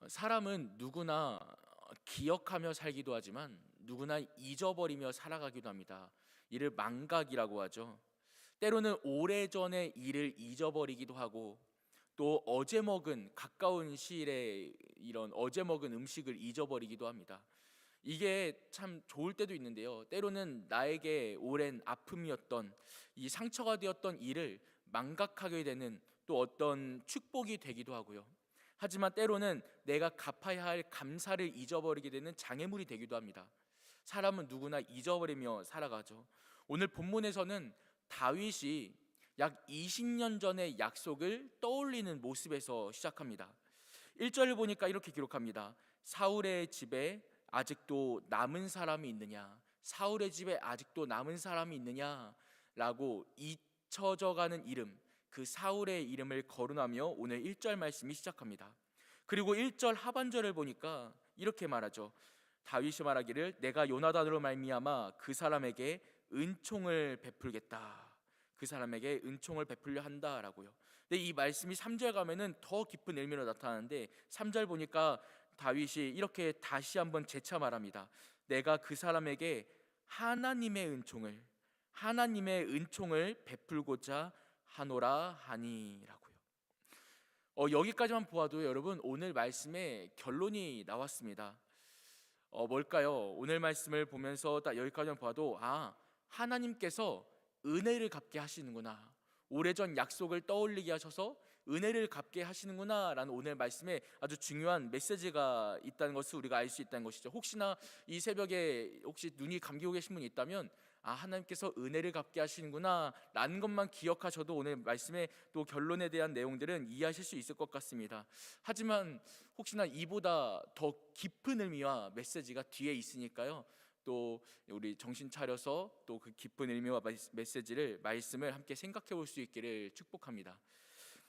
사람은 누구나 기억하며 살기도 하지만 누구나 잊어버리며 살아가기도 합니다. 이를 망각이라고 하죠. 때로는 오래전의 일을 잊어버리기도 하고, 또 어제 먹은 가까운 시일에 이런 어제 먹은 음식을 잊어버리기도 합니다. 이게 참 좋을 때도 있는데요, 때로는 나에게 오랜 아픔이었던, 이 상처가 되었던 일을 망각하게 되는 또 어떤 축복이 되기도 하고요. 하지만 때로는 내가 갚아야 할 감사를 잊어버리게 되는 장애물이 되기도 합니다. 사람은 누구나 잊어버리며 살아가죠. 오늘 본문에서는 다윗이 약 20년 전의 약속을 떠올리는 모습에서 시작합니다. 1절을 보니까 이렇게 기록합니다. 사울의 집에 아직도 남은 사람이 있느냐, 사울의 집에 아직도 남은 사람이 있느냐 라고 잊혀져 가는 이름, 그 사울의 이름을 거론하며 오늘 1절 말씀이 시작합니다. 그리고 1절 하반절을 보니까 이렇게 말하죠. 다윗이 말하기를 내가 요나단으로 말미암아 그 사람에게 은총을 베풀겠다, 그 사람에게 은총을 베풀려 한다라고요. 근데 이 말씀이 3절 가면은 더 깊은 의미로 나타나는데, 3절 보니까 다윗이 이렇게 다시 한번 재차 말합니다. 내가 그 사람에게 하나님의 은총을 베풀고자 하노라 하니라고요. 여기까지만 보아도 여러분, 오늘 말씀의 결론이 나왔습니다. 뭘까요? 오늘 말씀을 보면서 딱 여기까지만 봐도 하나님께서 은혜를 갚게 하시는구나, 오래전 약속을 떠올리게 하셔서 은혜를 갚게 하시는구나 라는 오늘 말씀에 아주 중요한 메시지가 있다는 것을 우리가 알 수 있다는 것이죠. 혹시나 이 새벽에 혹시 눈이 감기고 계신 분이 있다면 하나님께서 은혜를 갚게 하시는구나 라는 것만 기억하셔도 오늘 말씀의 또 결론에 대한 내용들은 이해하실 수 있을 것 같습니다. 하지만 혹시나 이보다 더 깊은 의미와 메시지가 뒤에 있으니까요, 또 우리 정신 차려서 또 그 깊은 의미와 메시지를, 말씀을 함께 생각해 볼 수 있기를 축복합니다.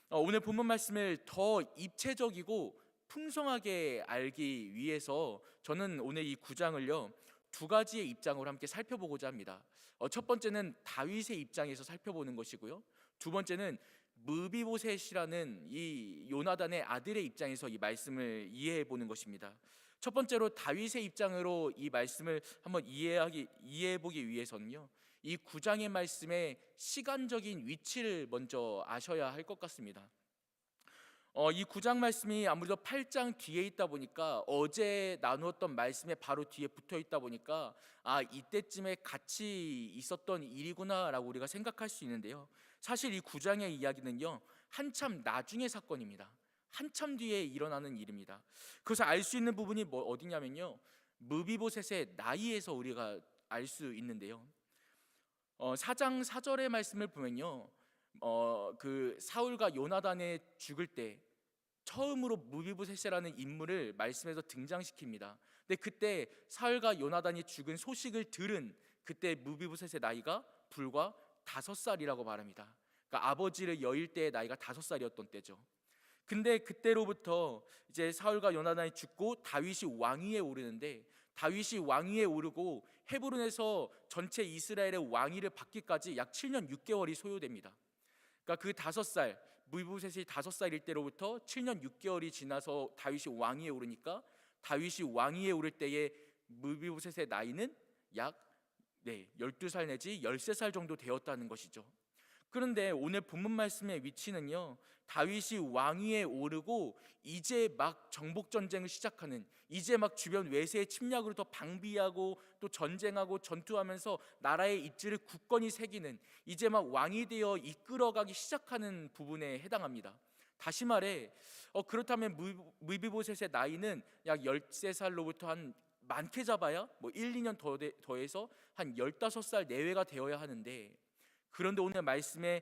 오늘 본문 말씀을 더 입체적이고 풍성하게 알기 위해서 저는 오늘 이 9장을요 두 가지의 입장으로 함께 살펴보고자 합니다. 첫 번째는 다윗의 입장에서 살펴보는 것이고요, 두 번째는 무비보셋이라는 이 요나단의 아들의 입장에서 이 말씀을 이해해 보는 것입니다. 첫 번째로 다윗의 입장으로 이 말씀을 한번 이해해 보기 위해서는요, 이 9장의 말씀의 시간적인 위치를 먼저 아셔야 할 것 같습니다. 이 9장 말씀이 아무래도 8장 뒤에 있다 보니까, 어제 나누었던 말씀에 바로 뒤에 붙어 있다 보니까 이때쯤에 같이 있었던 일이구나 라고 우리가 생각할 수 있는데요, 사실 이 9장의 이야기는요 한참 나중의 사건입니다. 한참 뒤에 일어나는 일입니다. 그래서 알 수 있는 부분이 어디냐면요, 무비보셋의 나이에서 우리가 알 수 있는데요, 4장 4절의 말씀을 보면요, 그 사울과 요나단의 죽을 때 처음으로 무비보셋이라는 인물을 말씀에서 등장시킵니다. 근데 그때 사울과 요나단이 죽은 소식을 들은 그때 무비보셋의 나이가 불과 5살이라고 말합니다. 그러니까 아버지를 여일 때의 나이가 5살이었던 때죠. 근데 그때로부터 이제 사울과 요나단이 죽고 다윗이 왕위에 오르는데, 다윗이 왕위에 오르고 헤브론에서 전체 이스라엘의 왕위를 받기까지 약 7년 6개월이 소요됩니다. 그러니까 그 5살, 무비보셋이 5살일 때로부터 7년 6개월이 지나서 다윗이 왕위에 오르니까, 다윗이 왕위에 오를 때의 무비보셋의 나이는 약 12살 내지 13살 정도 되었다는 것이죠. 그런데 오늘 본문 말씀의 위치는요, 다윗이 왕위에 오르고 이제 막 정복 전쟁을 시작하는, 이제 막 주변 외세의 침략으로부터 방비하고 또 전쟁하고 전투하면서 나라의 입지를 굳건히 새기는, 이제 막 왕이 되어 이끌어가기 시작하는 부분에 해당합니다. 다시 말해, 그렇다면 무비보셋의 나이는 약 13살로부터 한 많게 잡아야 1, 2년 더해서 한 15살 내외가 되어야 하는데, 그런데 오늘 말씀의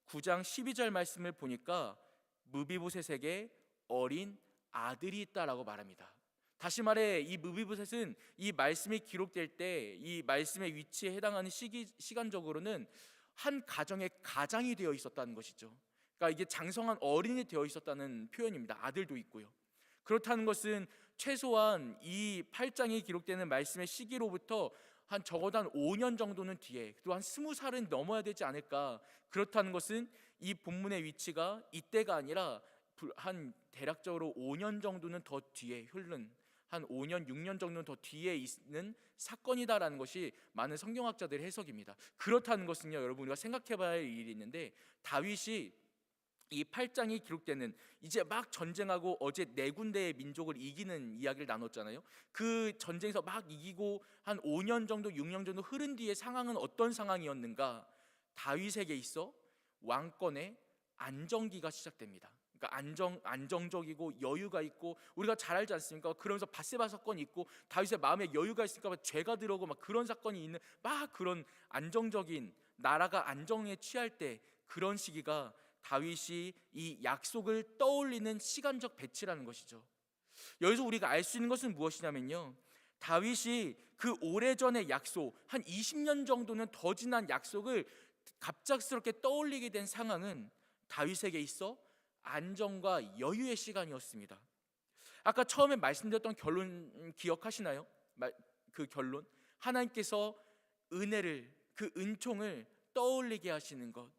9장 12절 말씀을 보니까 무비보셋에게 어린 아들이 있다라고 말합니다. 다시 말해, 이 무비보셋은 이 말씀이 기록될 때 이 말씀의 위치에 해당하는 시간적으로는 한 가정의 가장이 되어 있었다는 것이죠. 그러니까 이게 장성한 어린이 되어 있었다는 표현입니다. 아들도 있고요. 그렇다는 것은 최소한 이 8장이 기록되는 말씀의 시기로부터 적어도 한 5년 정도는 뒤에, 또 한 20살은 넘어야 되지 않을까. 그렇다는 것은 이 본문의 위치가 이때가 아니라 한 대략적으로 5년 정도는 더 뒤에 흐른, 한 5년 6년 정도는 더 뒤에 있는 사건이다라는 것이 많은 성경학자들의 해석입니다. 그렇다는 것은요, 여러분, 우리가 생각해봐야 할 일이 있는데, 다윗이 이 8장이 기록되는, 이제 막 전쟁하고 어제 4군데의 민족을 이기는 이야기를 나눴잖아요. 그 전쟁에서 막 이기고 한 5년 정도 6년 정도 흐른 뒤에 상황은 어떤 상황이었는가? 다윗에게 있어 왕권의 안정기가 시작됩니다. 그러니까 안정적이고 여유가 있고, 우리가 잘 알지 않습니까? 그러면서 밧세바 사건이 있고 다윗의 마음에 여유가 있으니까 죄가 들어오고 막 그런 사건이 있는, 막 그런 안정적인, 나라가 안정에 취할 때, 그런 시기가 다윗이 이 약속을 떠올리는 시간적 배치라는 것이죠. 여기서 우리가 알 수 있는 것은 무엇이냐면요, 다윗이 그 오래전의 약속, 한 20년 정도는 더 지난 약속을 갑작스럽게 떠올리게 된 상황은 다윗에게 있어 안정과 여유의 시간이었습니다. 아까 처음에 말씀드렸던 결론 기억하시나요? 그 결론, 하나님께서 은혜를, 그 은총을 떠올리게 하시는 것,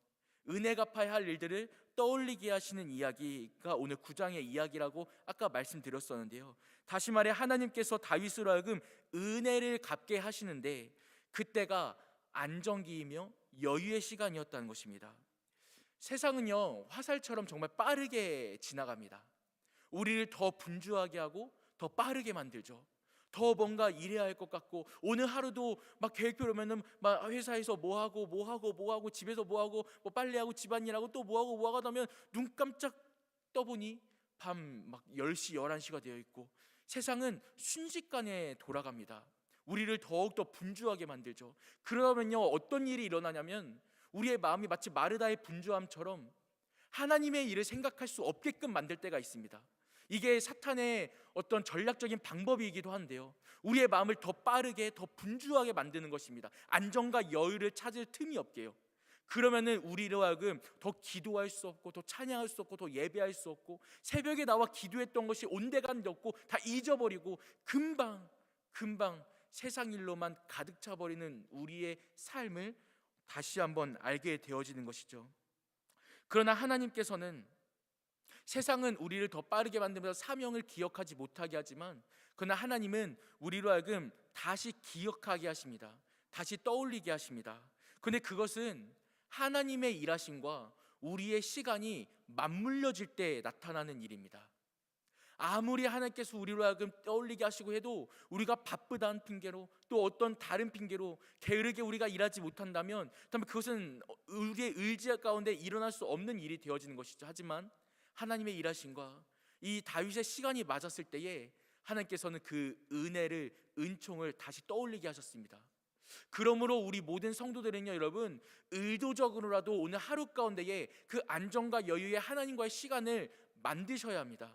은혜 갚아야 할 일들을 떠올리게 하시는 이야기가 오늘 9장의 이야기라고 아까 말씀드렸었는데요, 다시 말해 하나님께서 다윗으로 하여금 은혜를 갚게 하시는데, 그때가 안정기이며 여유의 시간이었다는 것입니다. 세상은요, 화살처럼 정말 빠르게 지나갑니다. 우리를 더 분주하게 하고 더 빠르게 만들죠. 더 뭔가 일해야 할 것 같고, 오늘 하루도 막 계획표로 오면은 막 회사에서 뭐 하고 집에서 뭐 하고, 뭐 빨래하고 집안일하고 또 뭐 하고 하면 눈 깜짝 떠보니 밤 막 10시 11시가 되어 있고, 세상은 순식간에 돌아갑니다. 우리를 더욱더 분주하게 만들죠. 그러면요, 어떤 일이 일어나냐면, 우리의 마음이 마치 마르다의 분주함처럼 하나님의 일을 생각할 수 없게끔 만들 때가 있습니다. 이게 사탄의 어떤 전략적인 방법이기도 한데요, 우리의 마음을 더 빠르게, 더 분주하게 만드는 것입니다. 안정과 여유를 찾을 틈이 없게요. 그러면은 우리로 하여금 더 기도할 수 없고, 더 찬양할 수 없고, 더 예배할 수 없고, 새벽에 나와 기도했던 것이 온데간데 없고 다 잊어버리고, 금방 세상 일로만 가득 차버리는 우리의 삶을 다시 한번 알게 되어지는 것이죠. 그러나 하나님께서는, 세상은 우리를 더 빠르게 만들면서 사명을 기억하지 못하게 하지만, 그러나 하나님은 우리로 하여금 다시 기억하게 하십니다. 다시 떠올리게 하십니다. 근데 그것은 하나님의 일하심과 우리의 시간이 맞물려질 때 나타나는 일입니다. 아무리 하나님께서 우리로 하여금 떠올리게 하시고 해도, 우리가 바쁘다는 핑계로, 또 어떤 다른 핑계로 게으르게 우리가 일하지 못한다면, 그것은 우리의 의지 가운데 일어날 수 없는 일이 되어지는 것이죠. 하지만 하나님의 일하심과 이 다윗의 시간이 맞았을 때에 하나님께서는 그 은혜를, 은총을 다시 떠올리게 하셨습니다. 그러므로 우리 모든 성도들은요, 여러분, 의도적으로라도 오늘 하루 가운데에 그 안정과 여유의 하나님과의 시간을 만드셔야 합니다.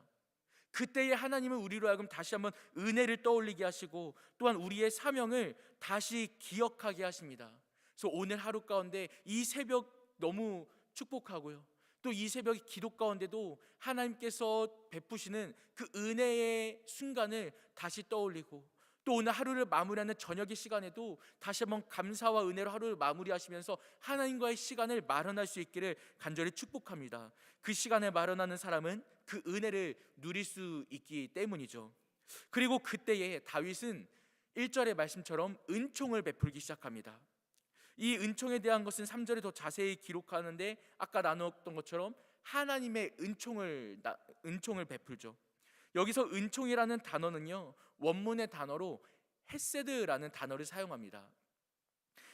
그때에 하나님은 우리로 하여금 다시 한번 은혜를 떠올리게 하시고, 또한 우리의 사명을 다시 기억하게 하십니다. 그래서 오늘 하루 가운데 이 새벽 너무 축복하고요, 또 이 새벽 기도 가운데도 하나님께서 베푸시는 그 은혜의 순간을 다시 떠올리고, 또 오늘 하루를 마무리하는 저녁의 시간에도 다시 한번 감사와 은혜로 하루를 마무리하시면서 하나님과의 시간을 마련할 수 있기를 간절히 축복합니다. 그 시간을 마련하는 사람은 그 은혜를 누릴 수 있기 때문이죠. 그리고 그때에 다윗은 1절의 말씀처럼 은총을 베풀기 시작합니다. 이 은총에 대한 것은 3절에 더 자세히 기록하는데, 아까 나눴던 것처럼 하나님의 은총을 베풀죠. 여기서 은총이라는 단어는요, 원문의 단어로 헤세드라는 단어를 사용합니다.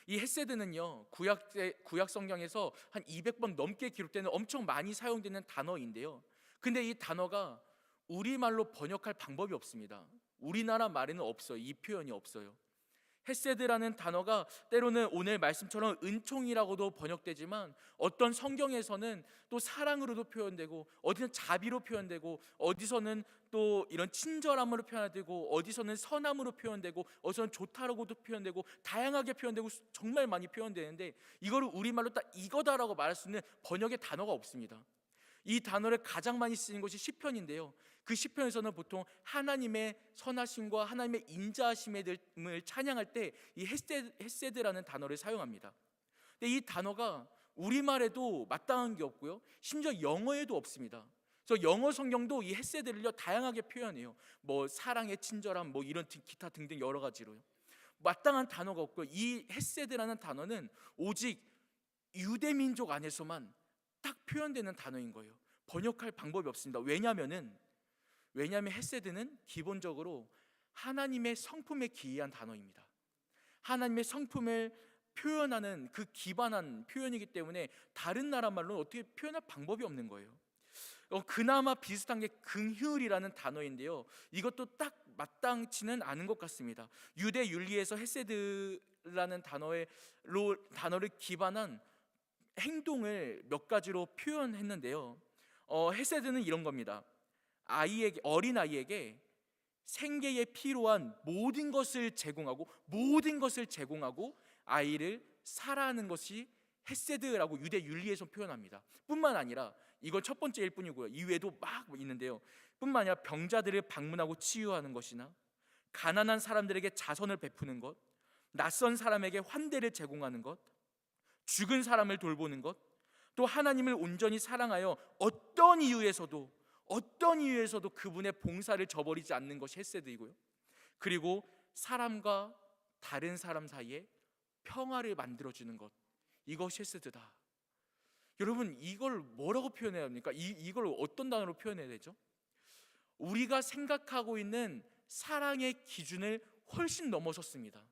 이 헤세드는요, 구약 성경에서 한 200번 넘게 기록되는 엄청 많이 사용되는 단어인데요, 근데 이 단어가 우리말로 번역할 방법이 없습니다. 우리나라 말에는 없어요. 이 표현이 없어요. 헤세드라는 단어가 때로는 오늘 말씀처럼 은총이라고도 번역되지만, 어떤 성경에서는 또 사랑으로도 표현되고, 어디는 자비로 표현되고, 어디서는 또 이런 친절함으로 표현되고, 어디서는 선함으로 표현되고, 어디서는 좋다라고도 표현되고, 다양하게 표현되고 정말 많이 표현되는데, 이거를 우리말로 딱 이거다라고 말할 수 있는 번역의 단어가 없습니다. 이 단어를 가장 많이 쓰는 것이 시편인데요, 그 시편에서는 보통 하나님의 선하심과 하나님의 인자하심을 찬양할 때 이 헤세드라는 단어를 사용합니다. 근데 이 단어가 우리말에도 마땅한 게 없고요, 심지어 영어에도 없습니다. 그래서 영어 성경도 이 헤세드를요 다양하게 표현해요. 뭐 사랑의 친절함, 뭐 이런 기타 등등 여러 가지로요. 마땅한 단어가 없고, 이 헤세드라는 단어는 오직 유대 민족 안에서만 딱 표현되는 단어인 거예요. 번역할 방법이 없습니다. 왜냐하면 헤세드는 기본적으로 하나님의 성품에 기이한 단어입니다. 하나님의 성품을 표현하는 그 기반한 표현이기 때문에 다른 나라 말로는 어떻게 표현할 방법이 없는 거예요. 그나마 비슷한 게 긍휼이라는 단어인데요, 이것도 딱 마땅치는 않은 것 같습니다. 유대 윤리에서 헤세드라는 단어를 기반한 행동을 몇 가지로 표현했는데요, 헤세드는 이런 겁니다. 어린 아이에게 생계에 필요한 모든 것을 제공하고 아이를 사랑하는 것이 헤세드라고 유대 윤리에서 표현합니다. 뿐만 아니라, 이건 첫 번째일 뿐이고요, 이외에도 막 있는데요, 뿐만 아니라 병자들을 방문하고 치유하는 것이나 가난한 사람들에게 자선을 베푸는 것, 낯선 사람에게 환대를 제공하는 것, 죽은 사람을 돌보는 것, 또 하나님을 온전히 사랑하여 어떤 이유에서도 그분의 봉사를 저버리지 않는 것이 헤세드이고요, 그리고 사람과 다른 사람 사이에 평화를 만들어주는 것, 이것이 헤세드다. 여러분, 이걸 뭐라고 표현해야 합니까? 이걸 어떤 단어로 표현해야 되죠? 우리가 생각하고 있는 사랑의 기준을 훨씬 넘어섰습니다.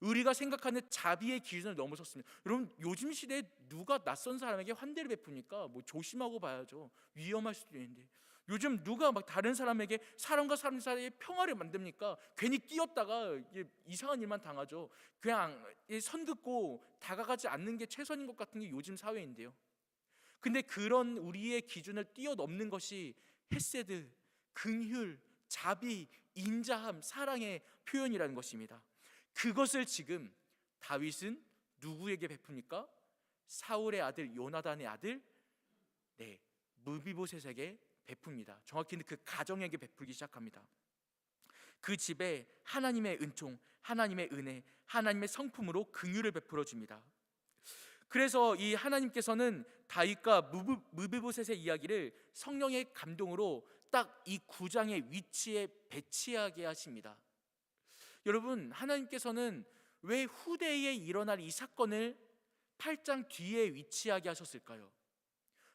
우리가 생각하는 자비의 기준을 넘어섰습니다. 여러분, 요즘 시대에 누가 낯선 사람에게 환대를 베풉니까? 뭐 조심하고 봐야죠. 위험할 수도 있는데. 요즘 누가 막 다른 사람에게, 사람과 사람 사이에 평화를 만듭니까? 괜히 끼었다가 이상한 일만 당하죠. 그냥 선 긋고 다가가지 않는 게 최선인 것 같은 게 요즘 사회인데요, 근데 그런 우리의 기준을 뛰어넘는 것이 헤세드, 긍휼, 자비, 인자함, 사랑의 표현이라는 것입니다. 그것을 지금 다윗은 누구에게 베풉니까? 사울의 아들 요나단의 아들 무비보셋에게 베풉니다. 정확히는 그 가정에게 베풀기 시작합니다. 그 집에 하나님의 은총, 하나님의 은혜, 하나님의 성품으로 긍휼을 베풀어 줍니다. 그래서 이 하나님께서는 다윗과 무비보셋의 이야기를 성령의 감동으로 딱 이 9장의 위치에 배치하게 하십니다. 여러분, 하나님께서는 왜 후대에 일어날 이 사건을 8장 뒤에 위치하게 하셨을까요?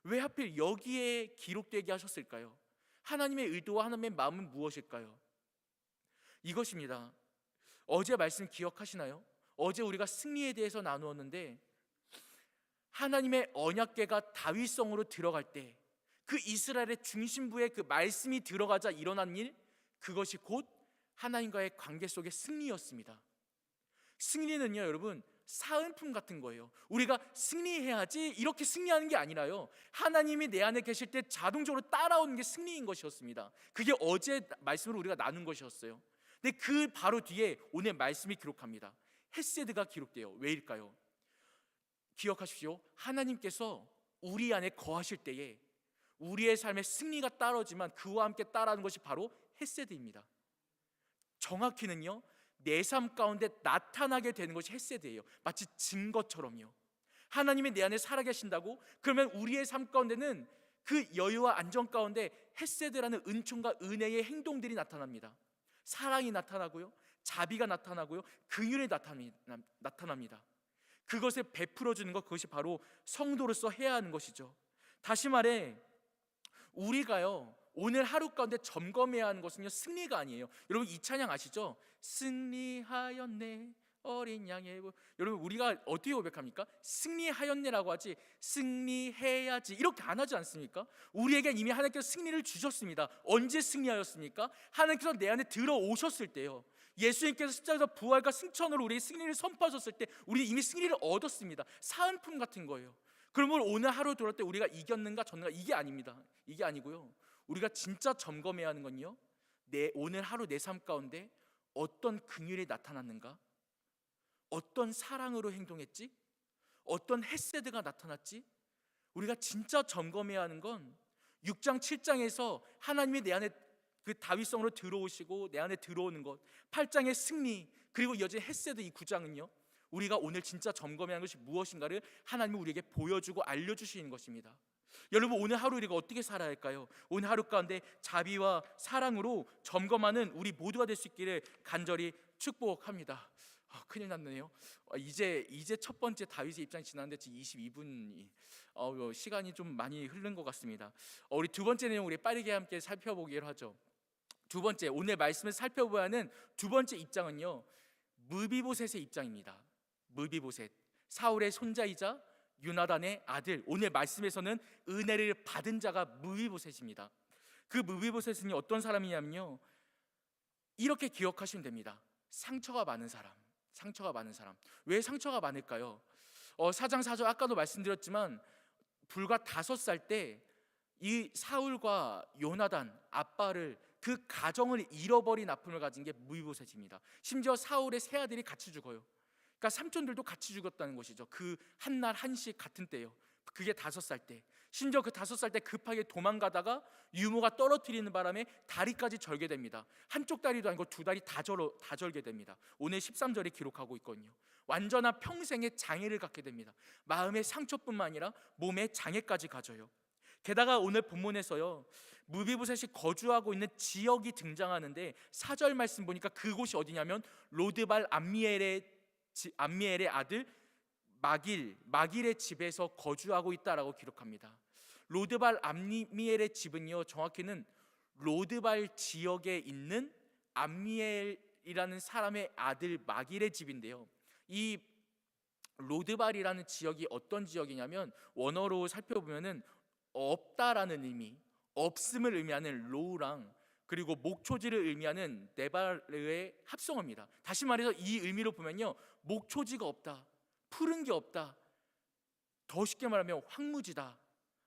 왜 하필 여기에 기록되게 하셨을까요? 하나님의 의도와 하나님의 마음은 무엇일까요? 이것입니다. 어제 말씀 기억하시나요? 어제 우리가 승리에 대해서 나누었는데, 하나님의 언약궤가 다윗성으로 들어갈 때 그 이스라엘의 중심부에 그 말씀이 들어가자 일어난 일, 그것이 곧 하나님과의 관계 속의 승리였습니다. 승리는요, 여러분, 사은품 같은 거예요. 우리가 승리해야지 이렇게 승리하는 게 아니라요, 하나님이 내 안에 계실 때 자동적으로 따라오는 게 승리인 것이었습니다. 그게 어제 말씀으로 우리가 나눈 것이었어요. 근데 그 바로 뒤에 오늘 말씀이 기록합니다. 헤세드가 기록돼요. 왜일까요? 기억하십시오. 하나님께서 우리 안에 거하실 때에 우리의 삶에 승리가 따르지만 그와 함께 따라하는 것이 바로 헤세드입니다. 정확히는요, 내 삶 가운데 나타나게 되는 것이 헤세드예요. 마치 증거처럼요. 하나님이 내 안에 살아계신다고? 그러면 우리의 삶 가운데는 그 여유와 안정 가운데 헤세드라는 은총과 은혜의 행동들이 나타납니다. 사랑이 나타나고요, 자비가 나타나고요, 긍휼이 나타납니다. 그것을 베풀어 주는 것, 그것이 바로 성도로서 해야 하는 것이죠. 다시 말해, 우리가요 오늘 하루 가운데 점검해야 하는 것은요, 승리가 아니에요. 여러분, 이 찬양 아시죠? 승리하였네 어린 양의 여러분, 우리가 어떻게 고백합니까? 승리하였네라고 하지 승리해야지 이렇게 안 하지 않습니까? 우리에게 이미 하나님께서 승리를 주셨습니다. 언제 승리하였습니까? 하나님께서 내 안에 들어오셨을 때요. 예수님께서 십자가에서 부활과 승천으로 우리의 승리를 선포하셨을 때 우리 이미 승리를 얻었습니다. 사은품 같은 거예요. 그러면 오늘 하루 돌아올 때 우리가 이겼는가 졌는가, 이게 아닙니다. 이게 아니고요, 우리가 진짜 점검해야 하는 건요, 오늘 하루 내 삶 가운데 어떤 긍휼이 나타났는가, 어떤 사랑으로 행동했지, 어떤 헤세드가 나타났지. 우리가 진짜 점검해야 하는 건 6장 7장에서 하나님이 내 안에 그 다윗성으로 들어오시고 내 안에 들어오는 것, 8장의 승리, 그리고 이어진 헤세드, 이 9장은요 우리가 오늘 진짜 점검해야 하는 것이 무엇인가를 하나님이 우리에게 보여주고 알려주시는 것입니다. 여러분, 오늘 하루 우리가 어떻게 살아야 할까요? 오늘 하루 가운데 자비와 사랑으로 점검하는 우리 모두가 될 수 있기를 간절히 축복합니다. 큰일 났네요. 이제 첫 번째 다윗의 입장이 지났는데 지금 22분이 시간이 좀 많이 흐른 것 같습니다. 우리 두 번째 내용 우리 빠르게 함께 살펴보기로 하죠. 두 번째, 오늘 말씀을 살펴보아야 하는 두 번째 입장은요, 무비보셋의 입장입니다. 무비보셋, 사울의 손자이자 요나단의 아들. 오늘 말씀에서는 은혜를 받은 자가 무비보셋입니다. 그 무비보셋은 어떤 사람이냐면요, 이렇게 기억하시면 됩니다. 상처가 많은 사람. 상처가 많은 사람. 왜 상처가 많을까요? 4장 4절 아까도 말씀드렸지만 불과 5살 때 이 사울과 요나단 아빠를, 그 가정을 잃어버린 아픔을 가진 게 무비보셋입니다. 심지어 사울의 세 아들이 같이 죽어요. 그러니까 삼촌들도 같이 죽었다는 것이죠. 그 한 날 한식 같은 때요. 그게 5살 때. 심지어 그 5살 때 급하게 도망가다가 유모가 떨어뜨리는 바람에 다리까지 절게 됩니다. 한쪽 다리도 아니고 두 다리 다 절게 됩니다. 오늘 13절에 기록하고 있거든요. 완전한 평생의 장애를 갖게 됩니다. 마음의 상처뿐만 아니라 몸의 장애까지 가져요. 게다가 오늘 본문에서요, 무비보셋이 거주하고 있는 지역이 등장하는데 4절 말씀 보니까 그곳이 어디냐면 로드발 암미엘의 아들 마길의 집에서 거주하고 있다라고 기록합니다. 로드발 암미엘의 집은요, 정확히는 로드발 지역에 있는 암미엘이라는 사람의 아들 마길의 집인데요, 이 로드발이라는 지역이 어떤 지역이냐면 원어로 살펴보면은 없다라는 의미, 없음을 의미하는 로우랑 그리고 목초지를 의미하는 네바르의 합성어입니다. 다시 말해서 이 의미로 보면요, 목초지가 없다, 푸른 게 없다, 더 쉽게 말하면 황무지다,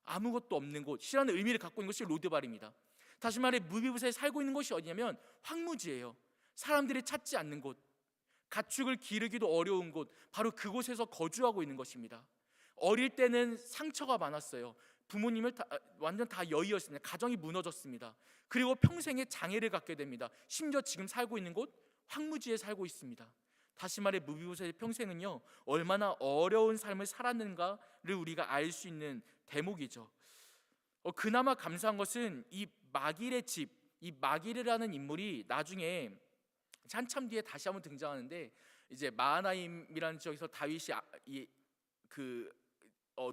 아무것도 없는 곳이라는 의미를 갖고 있는 것이 로드발입니다. 다시 말해 무비보셋에 살고 있는 곳이 어디냐면 황무지예요. 사람들이 찾지 않는 곳, 가축을 기르기도 어려운 곳, 바로 그곳에서 거주하고 있는 것입니다. 어릴 때는 상처가 많았어요. 부모님을 완전 다 여의었습니다. 가정이 무너졌습니다. 그리고 평생의 장애를 갖게 됩니다. 심지어 지금 살고 있는 곳 황무지에 살고 있습니다. 다시 말해 무비보셋의 평생은요, 얼마나 어려운 삶을 살았는가를 우리가 알 수 있는 대목이죠. 그나마 감사한 것은 이 마길의 집, 이 마길이라는 인물이 나중에 한참 뒤에 다시 한번 등장하는데, 이제 마하나임이라는 지역에서 다윗이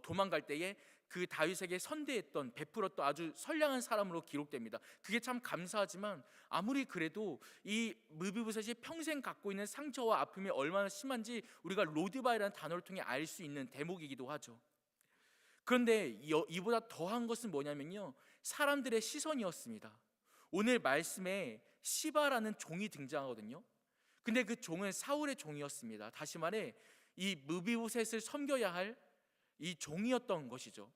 도망갈 때에 그 다윗에게 선대했던, 베풀었던 아주 선량한 사람으로 기록됩니다. 그게 참 감사하지만 아무리 그래도 이 무비보셋이 평생 갖고 있는 상처와 아픔이 얼마나 심한지 우리가 로드바이라는 단어를 통해 알 수 있는 대목이기도 하죠. 그런데 이보다 더한 것은 뭐냐면요, 사람들의 시선이었습니다. 오늘 말씀에 시바라는 종이 등장하거든요. 근데 그 종은 사울의 종이었습니다. 다시 말해 이 무비보셋을 섬겨야 할 이 종이었던 것이죠.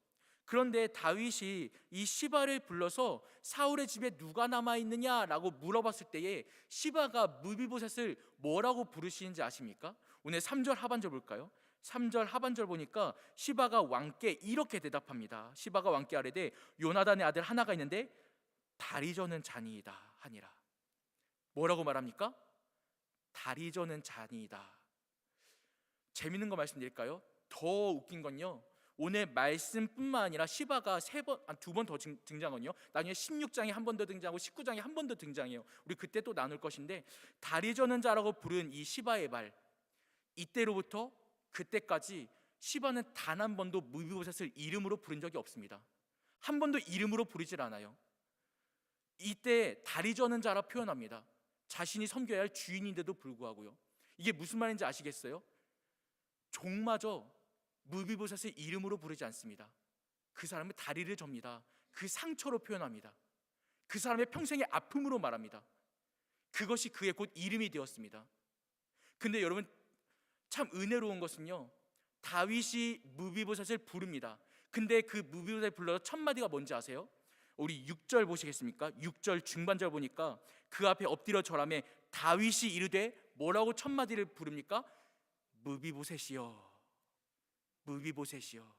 그런데 다윗이 이 시바를 불러서 사울의 집에 누가 남아있느냐라고 물어봤을 때에 시바가 무비보셋을 뭐라고 부르시는지 아십니까? 오늘 3절 하반절 볼까요? 3절 하반절 보니까 시바가 왕께 이렇게 대답합니다. 시바가 왕께 아뢰되 요나단의 아들 하나가 있는데 다리 저는 자니이다 하니라. 뭐라고 말합니까? 다리 저는 자니이다. 재밌는 거 말씀드릴까요? 더 웃긴 건요, 오늘 말씀뿐만 아니라 시바가 두 번 더 등장하거든요. 나중에 16장에 한 번 더 등장하고 19장에 한 번 더 등장해요. 우리 그때 또 나눌 것인데, 다리 저는 자라고 부른 이 시바의 말, 이때로부터 그때까지 시바는 단 한 번도 무비보셋을 이름으로 부른 적이 없습니다. 한 번도 이름으로 부르질 않아요. 이때 다리 저는 자라 표현합니다. 자신이 섬겨야 할 주인인데도 불구하고요. 이게 무슨 말인지 아시겠어요? 종마저 무비보셋을 이름으로 부르지 않습니다. 그 사람의 다리를 접니다. 그 상처로 표현합니다. 그 사람의 평생의 아픔으로 말합니다. 그것이 그의 곧 이름이 되었습니다. 근데 여러분, 참 은혜로운 것은요, 다윗이 무비보셋을 부릅니다. 근데 그 무비보셋을 불러서 첫 마디가 뭔지 아세요? 우리 6절 보시겠습니까? 6절 중반절 보니까 그 앞에 엎드려 절하며 다윗이 이르되 뭐라고 첫 마디를 부릅니까? 무비보셋이여, 무비보셋이여.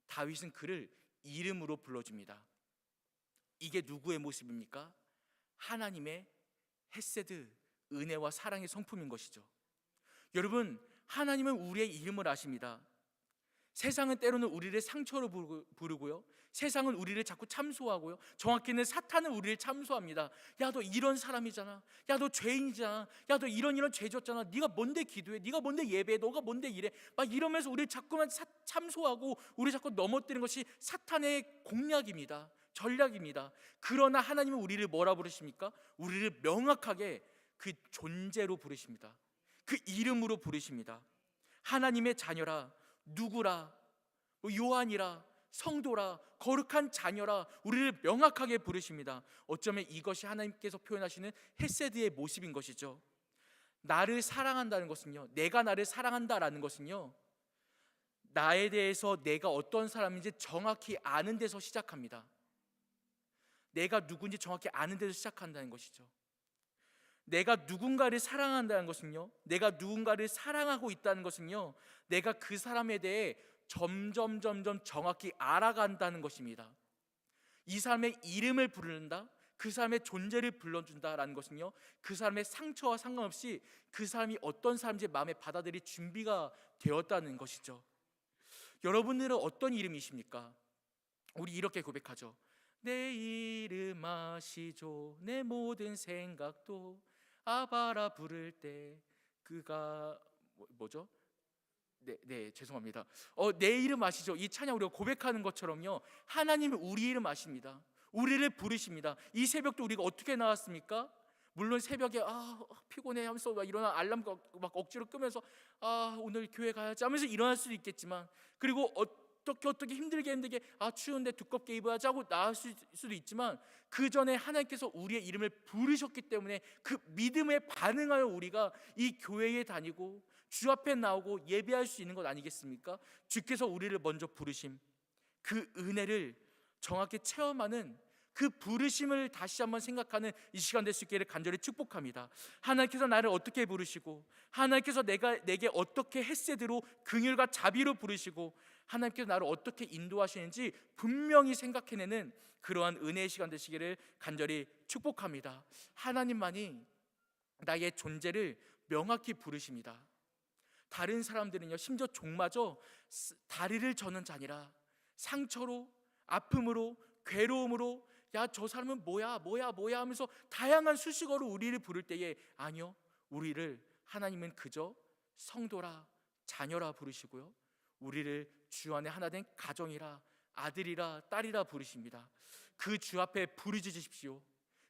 다윗은 그를 이름으로 불러줍니다. 이게 누구의 모습입니까? 하나님의 헤세드, 은혜와 사랑의 성품인 것이죠. 여러분, 하나님은 우리의 이름을 아십니다. 세상은 때로는 우리를 상처로 부르고요, 세상은 우리를 자꾸 참소하고요, 정확히는 사탄은 우리를 참소합니다. 야, 너 이런 사람이잖아. 야, 너 죄인이잖아. 야, 너 이런 죄 졌잖아. 네가 뭔데 기도해? 네가 뭔데 예배해? 너가 뭔데 이래? 막 이러면서 우리를 자꾸만 참소하고 우리 자꾸 넘어뜨리는 것이 사탄의 공략입니다. 전략입니다. 그러나 하나님은 우리를 뭐라 부르십니까? 우리를 명확하게 그 존재로 부르십니다. 그 이름으로 부르십니다. 하나님의 자녀라, 누구라, 요한이라, 성도라, 거룩한 자녀라, 우리를 명확하게 부르십니다. 어쩌면 이것이 하나님께서 표현하시는 헤세드의 모습인 것이죠. 나를 사랑한다는 것은요, 내가 나를 사랑한다라는 것은요, 나에 대해서 내가 어떤 사람인지 정확히 아는 데서 시작합니다. 내가 누군지 정확히 아는 데서 시작한다는 것이죠. 내가 누군가를 사랑한다는 것은요, 내가 누군가를 사랑하고 있다는 것은요, 내가 그 사람에 대해 점점 정확히 알아간다는 것입니다. 이 사람의 이름을 부른다, 그 사람의 존재를 불러준다라는 것은요, 그 사람의 상처와 상관없이 그 사람이 어떤 사람인지 마음에 받아들일 준비가 되었다는 것이죠. 여러분들은 어떤 이름이십니까? 우리 이렇게 고백하죠. 내 이름 아시죠? 내 모든 생각도 아바라 부를 때 그가 뭐죠? 네, 죄송합니다. 내 이름 아시죠? 이 찬양 우리가 고백하는 것처럼요, 하나님은 우리 이름 아십니다. 우리를 부르십니다. 이 새벽도 우리가 어떻게 나왔습니까? 물론 새벽에 피곤해 하면서 막 일어나 알람 막 억지로 끄면서 오늘 교회 가야지 하면서 일어날 수도 있겠지만, 그리고 어떻게 힘들게 추운데 두껍게 입어야지 하고 나올 수도 있지만, 그 전에 하나님께서 우리의 이름을 부르셨기 때문에 그 믿음에 반응하여 우리가 이 교회에 다니고 주 앞에 나오고 예배할 수 있는 것 아니겠습니까? 주께서 우리를 먼저 부르심, 그 은혜를 정확히 체험하는, 그 부르심을 다시 한번 생각하는 이 시간 될 수 있기를 간절히 축복합니다. 하나님께서 나를 어떻게 부르시고, 하나님께서 내게 어떻게 헤세드로 긍휼과 자비로 부르시고, 하나님께서 나를 어떻게 인도하시는지 분명히 생각해내는 그러한 은혜의 시간 되시기를 간절히 축복합니다. 하나님만이 나의 존재를 명확히 부르십니다. 다른 사람들은요, 심지어 종마저 다리를 저는 자니라, 상처로, 아픔으로, 괴로움으로, 야, 저 사람은 뭐야 하면서 다양한 수식어로 우리를 부를 때에, 아니요, 우리를 하나님은 그저 성도라, 자녀라 부르시고요, 우리를 주 안에 하나 된 가정이라, 아들이라, 딸이라 부르십니다. 그 주 앞에 부르짖으십시오.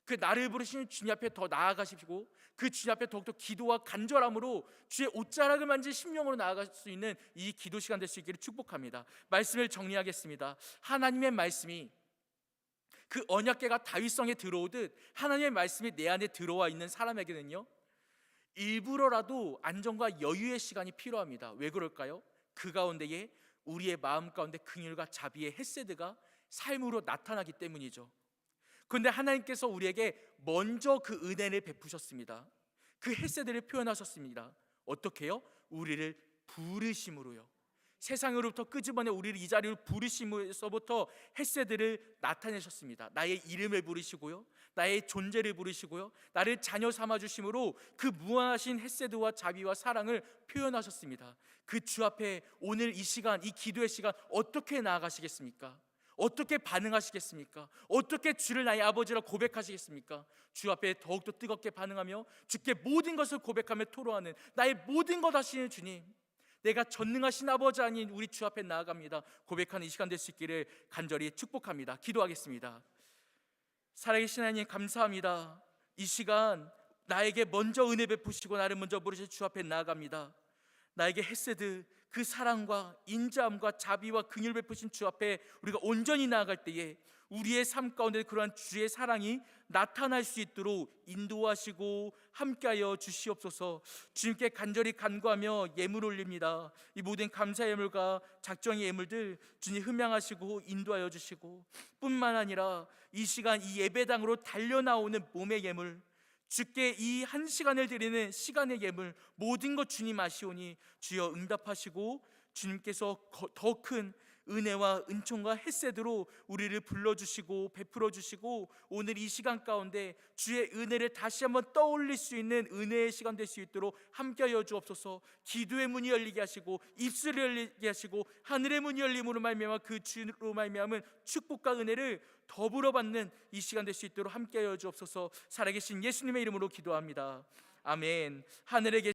그 나를 부르시는 주님 앞에 더 나아가십시오. 그 주님 앞에 더욱더 기도와 간절함으로 주의 옷자락을 만진 심령으로 나아갈 수 있는 이 기도 시간 될 수 있기를 축복합니다. 말씀을 정리하겠습니다. 하나님의 말씀이 그 언약궤가 다윗성에 들어오듯 하나님의 말씀이 내 안에 들어와 있는 사람에게는요, 일부러라도 안정과 여유의 시간이 필요합니다. 왜 그럴까요? 그 가운데에 우리의 마음 가운데 긍휼과 자비의 헤세드가 삶으로 나타나기 때문이죠. 그런데 하나님께서 우리에게 먼저 그 은혜를 베푸셨습니다. 그 헤세드를 표현하셨습니다. 어떻게요? 우리를 부르심으로요. 세상으로부터 끄집어내 우리를 이 자리로 부르심에서부터 헤세드를 나타내셨습니다. 나의 이름을 부르시고요, 나의 존재를 부르시고요, 나를 자녀 삼아주심으로 그 무한하신 헤세드와 자비와 사랑을 표현하셨습니다. 그 주 앞에 오늘 이 시간, 이 기도의 시간 어떻게 나아가시겠습니까? 어떻게 반응하시겠습니까? 어떻게 주를 나의 아버지라 고백하시겠습니까? 주 앞에 더욱더 뜨겁게 반응하며 주께 모든 것을 고백하며 토로하는 나의 모든 것 하시는 주님, 내가 전능하신 아버지 아닌 우리 주 앞에 나아갑니다. 고백하는 이 시간 될 수 있기를 간절히 축복합니다. 기도하겠습니다. 살아계신 하나님, 감사합니다. 이 시간 나에게 먼저 은혜 베푸시고 나를 먼저 부르신 주 앞에 나아갑니다. 나에게 헤세드, 그 사랑과 인자함과 자비와 긍휼 베푸신 주 앞에 우리가 온전히 나아갈 때에 우리의 삶 가운데 그러한 주의 사랑이 나타날 수 있도록 인도하시고 함께하여 주시옵소서. 주님께 간절히 간구하며 예물 올립니다. 이 모든 감사 예물과 작정의 예물들 주님 흠양하시고 인도하여 주시고, 뿐만 아니라 이 시간 이 예배당으로 달려나오는 몸의 예물, 주께 이 한 시간을 드리는 시간의 예물, 모든 것 주님 아시오니 주여 응답하시고 주님께서 더 큰 은혜와 은총과 햇새으로 우리를 불러주시고 베풀어 주시고, 오늘 이 시간 가운데 주의 은혜를 다시 한번 떠올릴 수 있는 은혜의 시간 될 수 있도록 함께하여 주옵소서. 기도의 문이 열리게 하시고 입술이 열리게 하시고 하늘의 문이 열림으로 말미암아 그 주로 말미암은 축복과 은혜를 더불어 받는 이 시간 될 수 있도록 함께하여 주옵소서. 살아계신 예수님의 이름으로 기도합니다. 아멘. 하늘에 계신